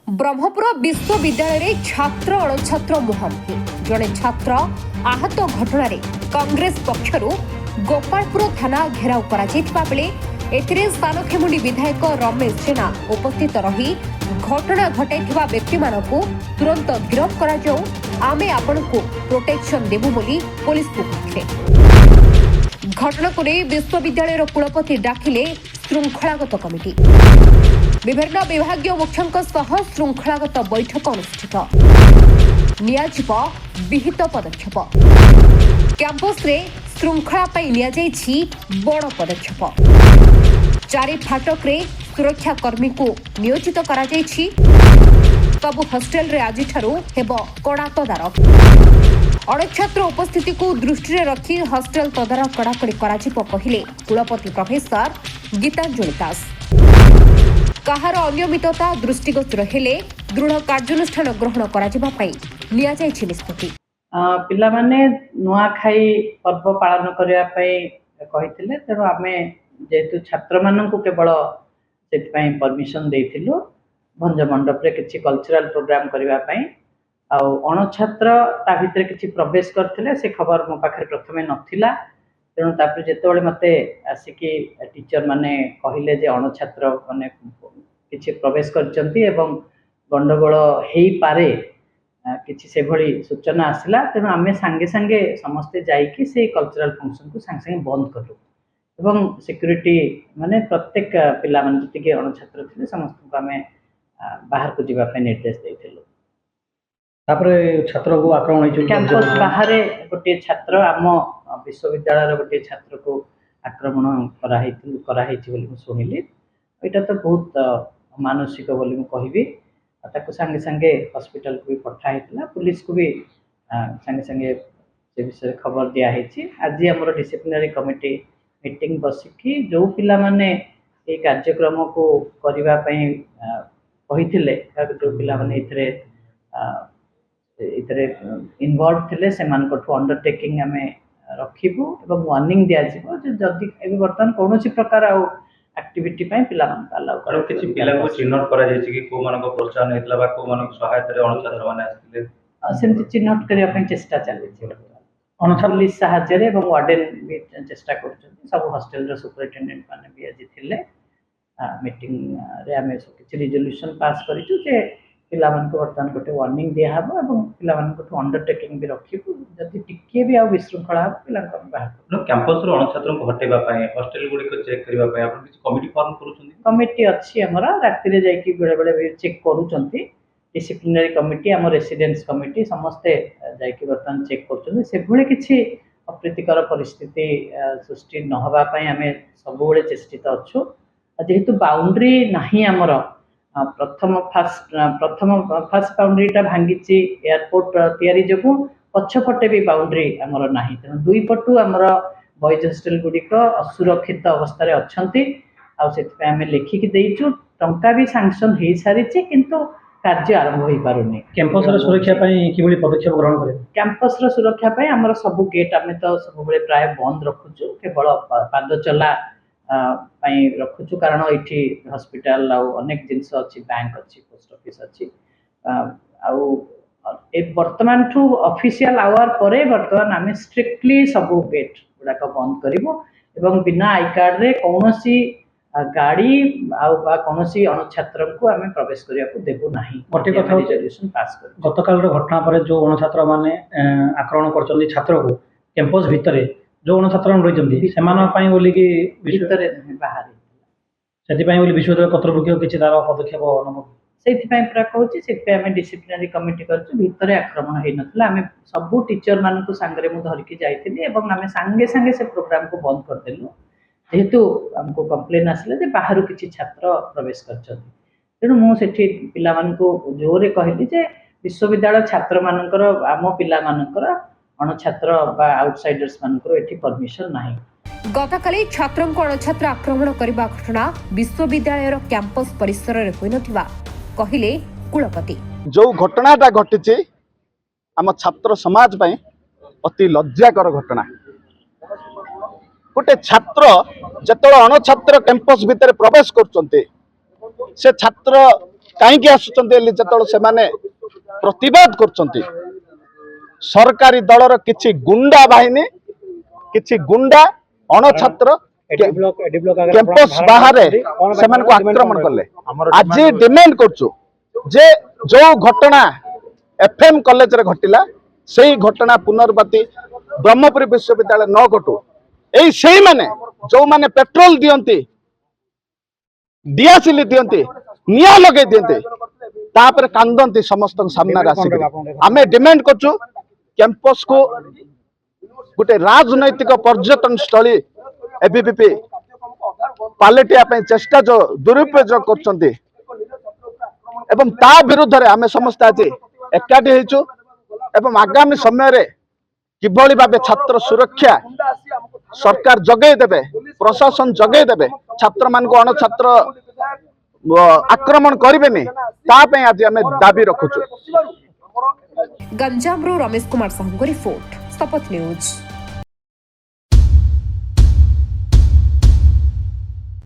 ब्रह्मपुर विश्वविद्यालय छात्र अणछात्र मुहांमुही जड़े छात्र आहत घटन कांग्रेस पक्षर गोपालपुर थाना घेराव बेले एथिरे सानखेमुंडी विधायक रमेश जेना उपस्थित रही घटना घटाई व्यक्ति मानकु तुरंत गिरफ करा जाऊ आमे आपनकु प्रोटेक्शन देबु बोली पुलिस को कहले। घटना को नहीं विश्वविद्यालय कुलपति डाकिले श्रृंखलागत कमिटी विभिन्न विभाग मुख्यों सह श्रृंखलागत बैठक अनुष्ठित विहित पदक्षेप कैंपस रे श्रृंखला बड़ पदक्षेप चारि फाटक रे सुरक्षा कर्मी को नियोजित करा सबु हॉस्टेल रे आज हेब कड़ा तदारख अणछात्र उपस्थिति को दृष्टि रखी हॉस्टेल तदारख कड़ाकड़ी कहले कुलपति प्रोफेसर गीतांजलि दास। कहार अनियमितता दृष्टिगोचर हेले दृढ़ कार्यानुष्ठान ग्रहण करा निष्पत्ति। पिला माने नुआखाई पर्व पालन करिया कहिथिले तेणु आमे जेतु छात्र माननकु केवल सेति परमिशन देइथिलु भंज मंडप रे किछि कल्चरल प्रोग्राम करिवा पई आ अणछात्र ता भितर किछि प्रवेश करथिले से खबर मो पाखरे प्रथमे नथिला तेणु तापर जेतेबेले मते आसिकी टीचर माने कहिले जे अणछात्र माने किछि प्रवेश करचंती एवं गंडगोल हेई पारे किछि से भली सूचना आसिला तेणु आमे संगे संगे समस्ते जाईकी से कल्चरल फंक्शन को संगे संगे बंद करलु एवं सिक्यूरिटी माने प्रत्येक पिला माने जतिके अणछात्र थिले समस्त को आमे बाहर को जीवा पे निर्देश देइथिलु। तापरे छात्र को आक्रमण होई कैंपस बाहर गोटे छात्र आम विश्वविद्यालय गोटे छात्र को आक्रमण कराई बोली शुणिली एटा तो बहुत मानसिक बोली मु कहबी ताको संगे संगे हॉस्पिटल को भी पठाइला पुलिस को भी संगे संगे से विषय खबर दिया है। आज हमर डिसिप्लिनरी कमिटी मीटिंग बसिकी जो पिला माने ए कार्यक्रम को करिवा पई कहिथिले जो पिला माने इतरे इन्वॉल्व थिले सेमान को अंडरटेकिंग हमें रखिबु एवं वार्निंग दिया जिवो जे जदी एबे वर्तमान कोनोसी प्रकार आ एक्टिविटी पई पिला मान अलाउ करो किछि पिला को चिन्हट करा जाय कि को मानको प्रोत्साहन हेतला बा को मानको सहायता रे अणछात्र माने आस्थिले सेमति चिन्हट करिया पई चेष्टा चली छि अणछात्र पुलिस सहायता रे एवं वार्डन भी चेष्टा करछन सब हॉस्टल रे सुपरिटेंडेंट माने भी आज थिले मीटिंग रे हमें किछि रिजोल्यूशन पास करिछु जे पिला मान को वर्तमान गोटे वार्निंग दिया हबो एवं पिला मान को अंडरटेकिंग भी रखिबु जदि टिके भी आ विशृंखला पिला को बाहर कैंपस रो अणछात्र को हटेबा पई हॉस्टल गुडी को चेक करबा पई आपण किछि कमिटी फॉर्म करूछन्ती कमिटी अछि हमरा राति रे जाय कि बेले बेले चेक करूछन्ती डिसिप्लिनरी कमिटी हम रेसिडेंस कमिटी समस्ते जाय कि वर्तमान चेक करछन्ती से भले किछि अप्रीतिकर परिस्थिति सृष्टि न होबा पई हमें सब बेले चेष्टित अछु जेहेतु बाउंड्री नाही हमर प्रथम फर्स्ट बाउंड्री टा भांगी एयरपोर्ट तैयारी जो पछपटे भी बाउंड्री आमर नाही तेणु दुई पटु आमर बॉयज हॉस्टल गुड़िक असुरक्षित अवस्था अच्छी आमे लिखिकी देइछु टंका भी सैंक्शन हो सारी किंतु कार्य आरंभ हो पारुनी। कैंपस रो सुरक्षा पई किबोली पदक्षेप ग्रहण करे कैंपस रो सुरक्षा पई हमर सब गेट आमे तो सब बेले प्राय बंद रखुछु केवल पाद चला पई रखुछु कारण एठी हॉस्पिटल आ अनेक जिंस अछि बैंक अछि पोस्ट ऑफिस अछि ए वर्तमान ठू ऑफिशियल आवर परे वर्तमान आमे स्ट्रिक्टली सब गेट गुडा को बंद करिवो एवं बिना आई कार्ड रे कोनोसी गाड़ी आ कोनोसी अणछात्र को आमे प्रवेश करिया को देबो नाही गोटे कथा रिजोल्यूशन पास कर गतकाल रो घटना परे जो अणछात्र माने आक्रमण करचंदी छात्र को कैंपस भितरे जो अणछात्र रहिचंदी सेमान पई बोली कि भितरे बाहर सेति पई बोली विश्वविद्यालय कर्तृपक्ष किछि तार पदक्षेप नब सेति पई पूरा कहूची सेति पई हमें डिसिप्लिनरी कमिटी करछु भितरे आक्रमण हेइ नथला हमें सब टीचर मान को संगरे मु धर के जाइथिली एवं हमें संगे संगे से प्रोग्राम को बंद कर देलु जेहेतु हमको कंप्लेन आसले जे बाहर किछि छात्र प्रवेश करछथि तेणु मु सेठी पिला मान को जोरे कहली जे विश्वविद्यालय छात्र मानकर आम पिला मानकर अणछात्र बा आउटसाइडर्स मानकर एठी परमिशन नाही। गतकाली छात्रों को अणछात्र आक्रमण करने घटना विश्वविद्यालय कैंपस परिसर में होई नथिबा कहिले कुलपति। जो घटनाटा घटी आम छात्र समाज पई अति लज्जाकर घटना गोटे छात्र जत अणछात्र कैंपस भितर प्रवेश कर से छात्र कहीं आसुचंती जेतବେଳେ ସେମାନେ प्रतिवाद करचंती सरकारी दलर किछि गुंडा बाहिनी किछि गुंडा अणछात्र कैंपस बाहर से आक्रमण कले आज डिमांड करछु जे जो घटना एफएम कॉलेज रे घटिला से घटना पुनर्वती ब्रह्मपुरी विश्वविद्यालय न घटू एई सेही माने जो माने पेट्रोल दियंती दियासिली दियंती निया लगे दियंती तापर कांदंती समस्त सामने आसिक आमे डिमांड करछु कैंपस को गोटे राजनैतिक पर्यटन स्थली एबीवीपी पालटिया पे चेष्टा जो दुरुपयोग करछंती एवं ता विरुद्ध रे आमे समस्त आज एकाठी हेचु एवं आगामी समय रे किभली भाबे छात्र सुरक्षा सरकार जगै देबे प्रशासन जगै देबे छात्र मान को अण छात्र आक्रमण करिवेनी ता पे आज आमे दाबी रखुछु। गंजामरू रमेश कुमार साहू को रिपोर्ट शपथ न्यूज।